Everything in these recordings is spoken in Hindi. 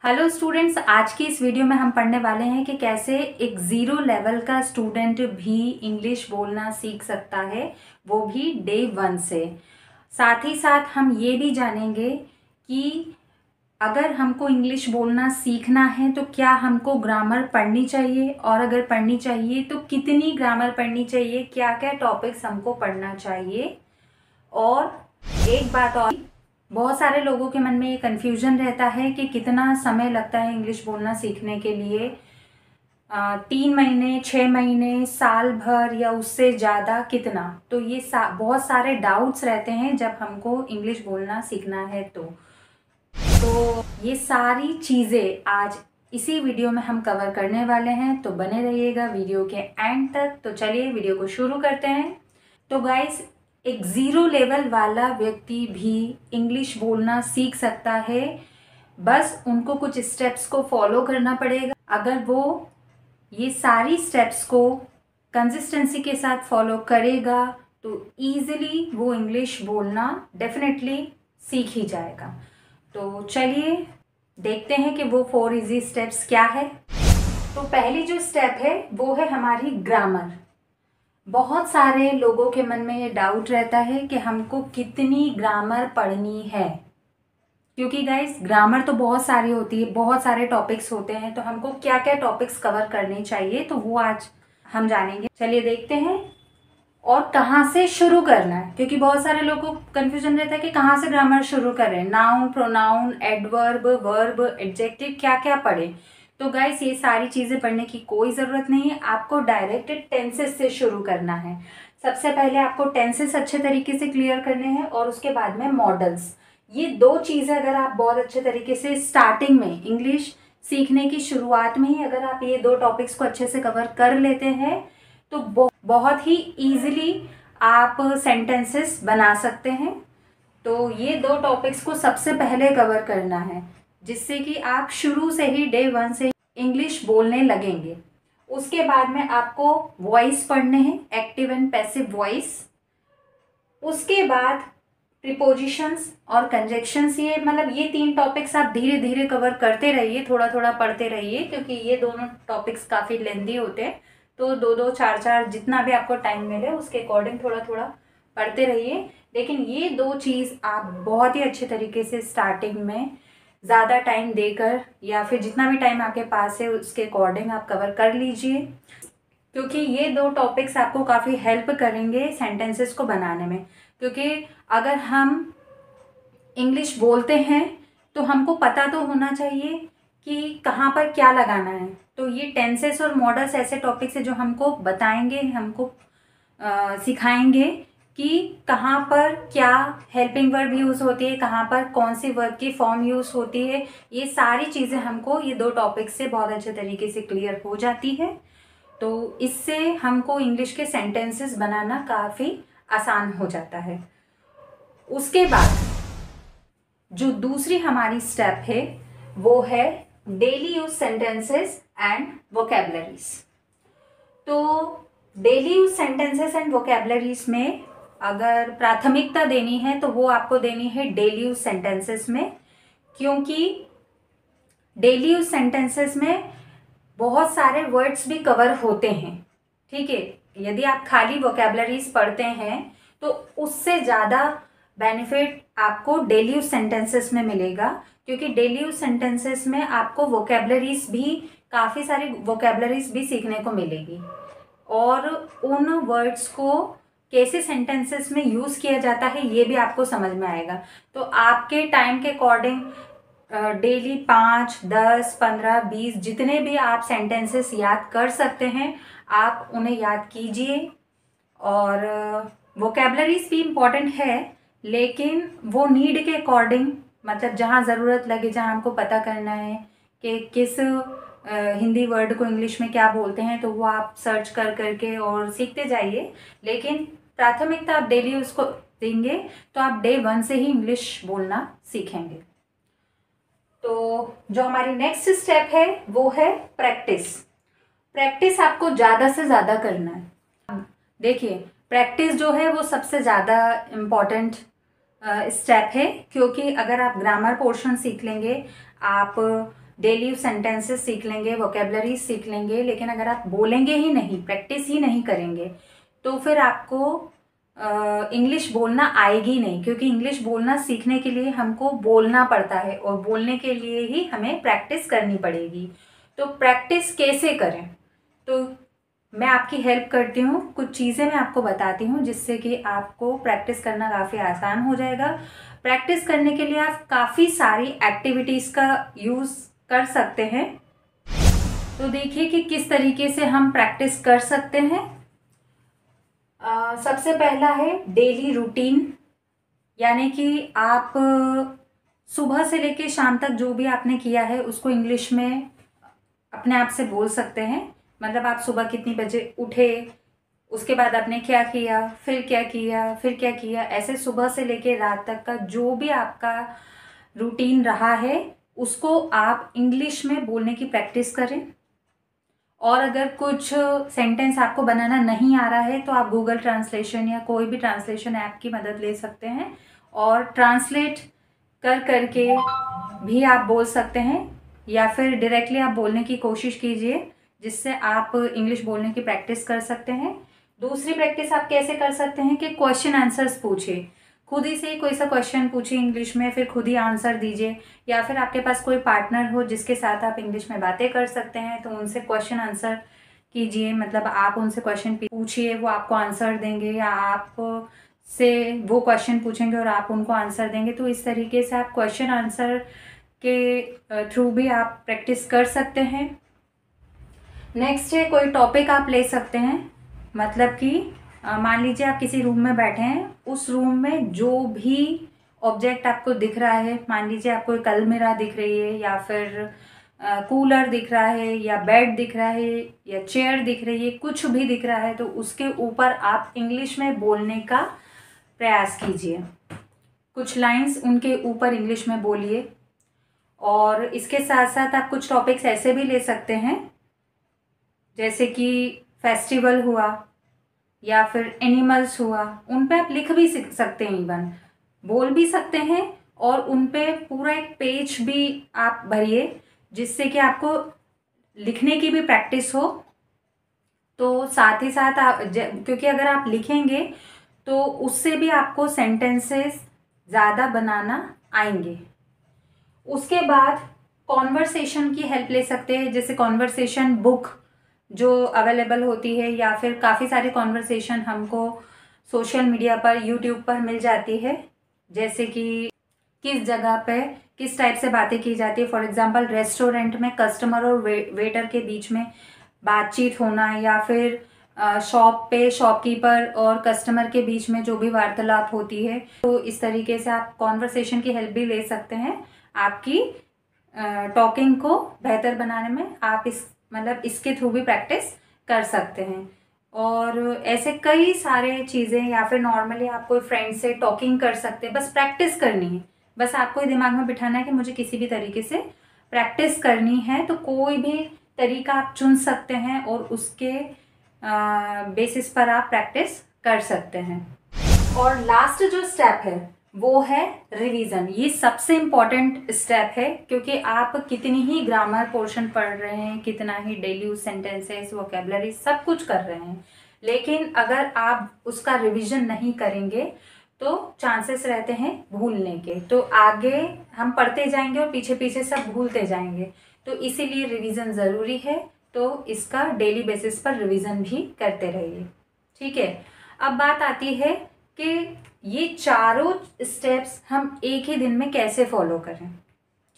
हेलो स्टूडेंट्स, आज की इस वीडियो में हम पढ़ने वाले हैं कि कैसे एक ज़ीरो लेवल का स्टूडेंट भी इंग्लिश बोलना सीख सकता है, वो भी डे 1 से। साथ ही साथ हम ये भी जानेंगे कि अगर हमको इंग्लिश बोलना सीखना है तो क्या हमको ग्रामर पढ़नी चाहिए, और अगर पढ़नी चाहिए तो कितनी ग्रामर पढ़नी चाहिए, क्या क्या टॉपिक्स हमको पढ़ना चाहिए। और एक बात और, बहुत सारे लोगों के मन में ये कन्फ्यूजन रहता है कि कितना समय लगता है इंग्लिश बोलना सीखने के लिए। 3 महीने, 6 महीने, साल भर या उससे ज़्यादा, कितना। तो ये बहुत सारे डाउट्स रहते हैं जब हमको इंग्लिश बोलना सीखना है। तो ये सारी चीज़ें आज इसी वीडियो में हम कवर करने वाले हैं, तो बने रहिएगा वीडियो के एंड तक। तो चलिए वीडियो को शुरू करते हैं। तो गाइस, एक ज़ीरो लेवल वाला व्यक्ति भी इंग्लिश बोलना सीख सकता है, बस उनको कुछ स्टेप्स को फॉलो करना पड़ेगा। अगर वो ये सारी स्टेप्स को कंसिस्टेंसी के साथ फॉलो करेगा तो ईजिली वो इंग्लिश बोलना डेफिनेटली सीख ही जाएगा। तो चलिए देखते हैं कि वो 4 इजी स्टेप्स क्या है। तो पहली जो स्टेप है वो है हमारी ग्रामर। बहुत सारे लोगों के मन में ये डाउट रहता है कि हमको कितनी ग्रामर पढ़नी है, क्योंकि गाइस ग्रामर तो बहुत सारी होती है, बहुत सारे टॉपिक्स होते हैं, तो हमको क्या क्या टॉपिक्स कवर करने चाहिए तो वो आज हम जानेंगे। चलिए देखते हैं। और कहाँ से शुरू करना है, क्योंकि बहुत सारे लोगों को कन्फ्यूजन रहता है कि कहाँ से ग्रामर शुरू करें, noun, pronoun, adverb, verb, adjective, क्या क्या पढ़ें। तो गाइस ये सारी चीज़ें पढ़ने की कोई ज़रूरत नहीं है, आपको डायरेक्ट टेंसेस से शुरू करना है। सबसे पहले आपको टेंसेस अच्छे तरीके से क्लियर करने हैं और उसके बाद में मॉडल्स। ये 2 चीज़ें अगर आप बहुत अच्छे तरीके से स्टार्टिंग में, इंग्लिश सीखने की शुरुआत में ही अगर आप ये 2 टॉपिक्स को अच्छे से कवर कर लेते हैं तो बहुत ही ईजिली आप सेंटेंसेस बना सकते हैं। तो ये 2 टॉपिक्स को सबसे पहले कवर करना है, जिससे कि आप शुरू से ही डे 1 से इंग्लिश बोलने लगेंगे। उसके बाद में आपको वॉइस पढ़ने हैं, एक्टिव एंड पैसिव वॉइस। उसके बाद प्रीपोजिशंस और कंजक्शंस। ये मतलब ये 3 टॉपिक्स आप धीरे धीरे कवर करते रहिए, थोड़ा थोड़ा पढ़ते रहिए, क्योंकि ये दोनों टॉपिक्स काफ़ी लेंदी होते हैं। तो 2-2, 4-4 जितना भी आपको टाइम मिले उसके अकॉर्डिंग थोड़ा थोड़ा पढ़ते रहिए। लेकिन ये 2 चीज़ आप बहुत ही अच्छे तरीके से स्टार्टिंग में ज़्यादा टाइम देकर, या फिर जितना भी टाइम आपके पास है उसके अकॉर्डिंग आप कवर कर लीजिए, क्योंकि ये 2 टॉपिक्स आपको काफ़ी हेल्प करेंगे सेंटेंसेस को बनाने में। क्योंकि अगर हम इंग्लिश बोलते हैं तो हमको पता तो होना चाहिए कि कहाँ पर क्या लगाना है। तो ये टेंसेस और मॉडल्स ऐसे टॉपिक्स है जो हमको बताएंगे, हमको सिखाएंगे कि कहाँ पर क्या हेल्पिंग वर्ब यूज़ होती है, कहाँ पर कौन सी वर्ब की फॉर्म यूज़ होती है। ये सारी चीज़ें हमको ये 2 टॉपिक्स से बहुत अच्छे तरीके से क्लियर हो जाती है। तो इससे हमको इंग्लिश के सेंटेंसेस बनाना काफ़ी आसान हो जाता है। उसके बाद जो दूसरी हमारी स्टेप है वो है daily use sentences and vocabularies. तो daily use sentences and vocabularies में अगर प्राथमिकता देनी है तो वो आपको देनी है डेली यूज सेंटेंसेस में, क्योंकि डेली यूज सेंटेंसेस में बहुत सारे वर्ड्स भी कवर होते हैं। ठीक है, यदि आप खाली वोकेबलरीज पढ़ते हैं तो उससे ज़्यादा बेनिफिट आपको डेली यूज सेंटेंसेस में मिलेगा, क्योंकि डेली यूज सेंटेंसेस में आपको वोकेबलरीज भी, काफ़ी सारी वोकेबलरीज भी सीखने को मिलेगी, और उन वर्ड्स को कैसे सेंटेंसेस में यूज़ किया जाता है ये भी आपको समझ में आएगा। तो आपके टाइम के अकॉर्डिंग डेली 5, 10, 15, 20 जितने भी आप सेंटेंसेस याद कर सकते हैं आप उन्हें याद कीजिए। और वोकेबलरीज भी इम्पॉर्टेंट है, लेकिन वो नीड के अकॉर्डिंग, मतलब जहाँ ज़रूरत लगे, जहाँ हमको पता करना है कि किस हिंदी वर्ड को इंग्लिश में क्या बोलते हैं, तो वो आप सर्च कर करके और सीखते जाइए। लेकिन प्राथमिकता आप डेली उसको देंगे तो आप डे 1 से ही इंग्लिश बोलना सीखेंगे। तो जो हमारी नेक्स्ट स्टेप है वो है प्रैक्टिस। प्रैक्टिस आपको ज़्यादा से ज़्यादा करना है। देखिए, प्रैक्टिस जो है वो सबसे ज़्यादा इम्पॉर्टेंट स्टेप है, क्योंकि अगर आप ग्रामर पोर्शन सीख लेंगे, आप डेली यूज सेंटेंसेस सीख लेंगे, वोकेबलरी सीख लेंगे, लेकिन अगर आप बोलेंगे ही नहीं, प्रैक्टिस ही नहीं करेंगे, तो फिर आपको इंग्लिश बोलना आएगी नहीं, क्योंकि इंग्लिश बोलना सीखने के लिए हमको बोलना पड़ता है और बोलने के लिए ही हमें प्रैक्टिस करनी पड़ेगी। तो प्रैक्टिस कैसे करें, तो मैं आपकी हेल्प करती हूँ, कुछ चीज़ें मैं आपको बताती हूँ जिससे कि आपको प्रैक्टिस करना काफ़ी आसान हो जाएगा। प्रैक्टिस करने के लिए आप काफ़ी सारी एक्टिविटीज़ का यूज़ कर सकते हैं। तो देखिए कि किस तरीके से हम प्रैक्टिस कर सकते हैं। सबसे पहला है डेली रूटीन, यानी कि आप सुबह से लेके शाम तक जो भी आपने किया है उसको इंग्लिश में अपने आप से बोल सकते हैं। मतलब आप सुबह कितनी बजे उठे, उसके बाद आपने क्या किया, फिर क्या किया, फिर क्या किया, ऐसे सुबह से लेके रात तक का जो भी आपका रूटीन रहा है उसको आप इंग्लिश में बोलने की प्रैक्टिस करें। और अगर कुछ सेंटेंस आपको बनाना नहीं आ रहा है तो आप गूगल ट्रांसलेशन या कोई भी ट्रांसलेशन ऐप की मदद ले सकते हैं और ट्रांसलेट कर करके भी आप बोल सकते हैं, या फिर डायरेक्टली आप बोलने की कोशिश कीजिए जिससे आप इंग्लिश बोलने की प्रैक्टिस कर सकते हैं। दूसरी प्रैक्टिस आप कैसे कर सकते हैं कि क्वेश्चन आंसर्स पूछिए, खुद ही से कोई सा क्वेश्चन पूछिए इंग्लिश में, फिर खुद ही आंसर दीजिए, या फिर आपके पास कोई पार्टनर हो जिसके साथ आप इंग्लिश में बातें कर सकते हैं तो उनसे क्वेश्चन आंसर कीजिए। मतलब आप उनसे क्वेश्चन पूछिए, वो आपको आंसर देंगे, या आप से वो क्वेश्चन पूछेंगे और आप उनको आंसर देंगे। तो इस तरीके से आप क्वेश्चन आंसर के थ्रू भी आप प्रैक्टिस कर सकते हैं। नेक्स्ट है कोई टॉपिक आप ले सकते हैं, मतलब कि मान लीजिए आप किसी रूम में बैठे हैं, उस रूम में जो भी ऑब्जेक्ट आपको दिख रहा है, मान लीजिए आपको एक अलमीरा दिख रही है, या फिर कूलर दिख रहा है, या बेड दिख रहा है, या चेयर दिख रही है, कुछ भी दिख रहा है तो उसके ऊपर आप इंग्लिश में बोलने का प्रयास कीजिए। कुछ लाइंस उनके ऊपर इंग्लिश में बोलिए। और इसके साथ साथ आप कुछ टॉपिक्स ऐसे भी ले सकते हैं जैसे कि फेस्टिवल हुआ या फिर एनिमल्स हुआ, उन पे आप लिख भी सकते हैं, इवन बोल भी सकते हैं, और उन पे पूरा एक पेज भी आप भरिए जिससे कि आपको लिखने की भी प्रैक्टिस हो। तो साथ ही साथ आप क्योंकि अगर आप लिखेंगे तो उससे भी आपको सेंटेंसेस ज़्यादा बनाना आएंगे। उसके बाद कॉन्वर्सेशन की हेल्प ले सकते हैं, जैसे कॉन्वर्सेशन बुक जो अवेलेबल होती है, या फिर काफ़ी सारी कॉन्वर्सेशन हमको सोशल मीडिया पर, यूट्यूब पर मिल जाती है, जैसे कि किस जगह पे किस टाइप से बातें की जाती है। फॉर एग्जांपल रेस्टोरेंट में कस्टमर और वेटर के बीच में बातचीत होना, या फिर शॉप पे शॉपकीपर और कस्टमर के बीच में जो भी वार्तालाप होती है। तो इस तरीके से आप कॉन्वर्सेशन की हेल्प भी ले सकते हैं आपकी टॉकिंग को बेहतर बनाने में। आप इसके थ्रू भी प्रैक्टिस कर सकते हैं। और ऐसे कई सारे चीज़ें, या फिर नॉर्मली आप कोई फ्रेंड से टॉकिंग कर सकते हैं, बस प्रैक्टिस करनी है। बस आपको ये दिमाग में बिठाना है कि मुझे किसी भी तरीके से प्रैक्टिस करनी है, तो कोई भी तरीका आप चुन सकते हैं और उसके बेसिस पर आप प्रैक्टिस कर सकते हैं। और लास्ट जो स्टेप है वो है रिवीजन। ये सबसे इम्पॉर्टेंट स्टेप है, क्योंकि आप कितनी ही ग्रामर पोर्शन पढ़ रहे हैं, कितना ही डेली यूज सेंटेंसेस, वोकेबलरी सब कुछ कर रहे हैं, लेकिन अगर आप उसका रिवीजन नहीं करेंगे तो चांसेस रहते हैं भूलने के। तो आगे हम पढ़ते जाएंगे और पीछे पीछे सब भूलते जाएंगे, तो इसीलिए रिवीजन ज़रूरी है। तो इसका डेली बेसिस पर रिवीजन भी करते रहिए, ठीक है। अब बात आती है कि ये चारों स्टेप्स हम एक ही दिन में कैसे फॉलो करें,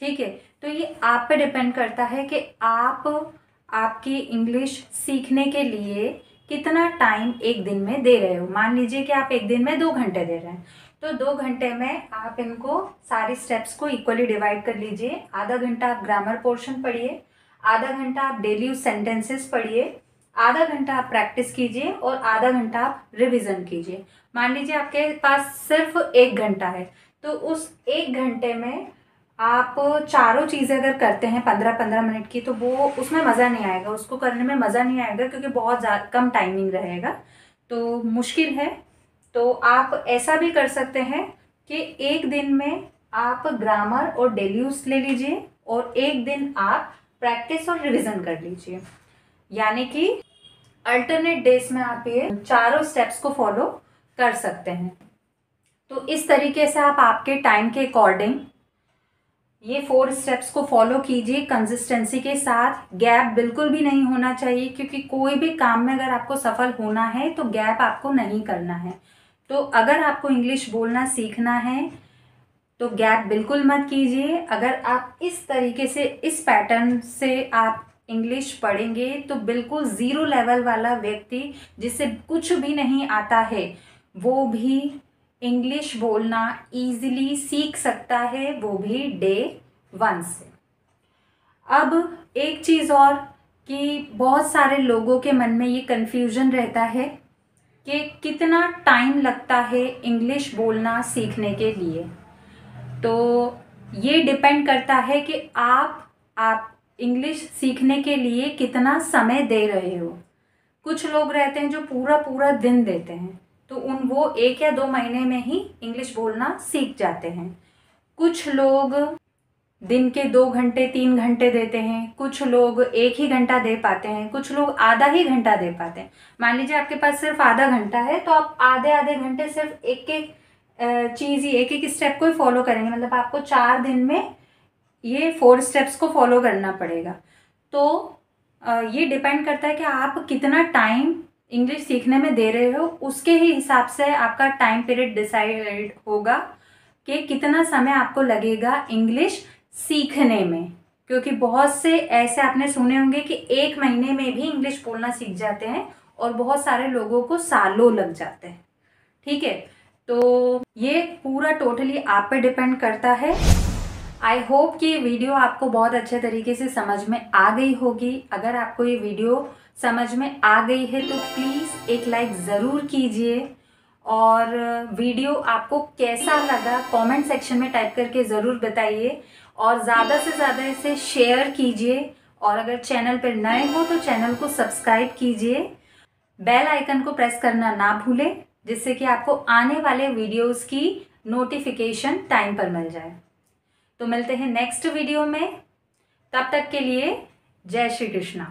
ठीक है। तो ये आप पे डिपेंड करता है कि आप आपकी इंग्लिश सीखने के लिए कितना टाइम एक दिन में दे रहे हो। मान लीजिए कि आप एक दिन में 2 घंटे दे रहे हैं, तो 2 घंटे में आप इनको सारी स्टेप्स को इक्वली डिवाइड कर लीजिए। आधा घंटा आप ग्रामर पोर्शन पढ़िए, आधा घंटा आप डेली यूज सेंटेंसेस पढ़िए, आधा घंटा आप प्रैक्टिस कीजिए और आधा घंटा आप रिवीजन कीजिए। मान लीजिए आपके पास सिर्फ 1 घंटा है, तो उस 1 घंटे में आप चारों चीज़ें अगर करते हैं 15-15 मिनट की, तो वो उसमें मज़ा नहीं आएगा, उसको करने में मज़ा नहीं आएगा, क्योंकि बहुत कम टाइमिंग रहेगा, तो मुश्किल है। तो आप ऐसा भी कर सकते हैं कि एक दिन में आप ग्रामर और डेली यूज ले लीजिए और एक दिन आप प्रैक्टिस और रिवीजन कर लीजिए। यानी कि अल्टरनेट डेज में आप ये चारों स्टेप्स को फॉलो कर सकते हैं। तो इस तरीके से आप आपके टाइम के अकॉर्डिंग ये 4 स्टेप्स को फॉलो कीजिए कंसिस्टेंसी के साथ। गैप बिल्कुल भी नहीं होना चाहिए, क्योंकि कोई भी काम में अगर आपको सफल होना है तो गैप आपको नहीं करना है। तो अगर आपको इंग्लिश बोलना सीखना है तो गैप बिल्कुल मत कीजिए। अगर आप इस तरीके से, इस पैटर्न से आप इंग्लिश पढ़ेंगे तो बिल्कुल 0 लेवल वाला व्यक्ति जिसे कुछ भी नहीं आता है वो भी इंग्लिश बोलना इजीली सीख सकता है, वो भी डे 1 से। अब एक चीज़ और कि बहुत सारे लोगों के मन में ये कन्फ्यूजन रहता है कि कितना टाइम लगता है इंग्लिश बोलना सीखने के लिए। तो ये डिपेंड करता है कि आप इंग्लिश सीखने के लिए कितना समय दे रहे हो। कुछ लोग रहते हैं जो पूरा पूरा दिन देते हैं, तो वो 1 या 2 महीने में ही इंग्लिश बोलना सीख जाते हैं। कुछ लोग दिन के 2 घंटे 3 घंटे देते हैं, कुछ लोग 1 ही घंटा दे पाते हैं, कुछ लोग आधा ही घंटा दे पाते हैं। मान लीजिए आपके पास सिर्फ आधा घंटा है तो आप आधे आधे घंटे सिर्फ एक एक चीज़ ही, एक एक स्टेप को ही फॉलो करेंगे। मतलब आपको 4 दिन में ये 4 स्टेप्स को फॉलो करना पड़ेगा। तो ये डिपेंड करता है कि आप कितना टाइम इंग्लिश सीखने में दे रहे हो, उसके ही हिसाब से आपका टाइम पीरियड डिसाइड होगा कि कितना समय आपको लगेगा इंग्लिश सीखने में। क्योंकि बहुत से ऐसे आपने सुने होंगे कि 1 महीने में भी इंग्लिश बोलना सीख जाते हैं और बहुत सारे लोगों को सालों लग जाते हैं। ठीक है, तो ये पूरा टोटली आप पे डिपेंड करता है। आई होप कि ये वीडियो आपको बहुत अच्छे तरीके से समझ में आ गई होगी। अगर आपको ये वीडियो समझ में आ गई है तो प्लीज़ एक लाइक ज़रूर कीजिए, और वीडियो आपको कैसा लगा कमेंट सेक्शन में टाइप करके ज़रूर बताइए, और ज़्यादा से ज़्यादा इसे शेयर कीजिए। और अगर चैनल पर नए हो तो चैनल को सब्सक्राइब कीजिए, बेल आइकन को प्रेस करना ना भूलें, जिससे कि आपको आने वाले वीडियोस की नोटिफिकेशन टाइम पर मिल जाए। तो मिलते हैं नेक्स्ट वीडियो में, तब तक के लिए जय श्री कृष्णा।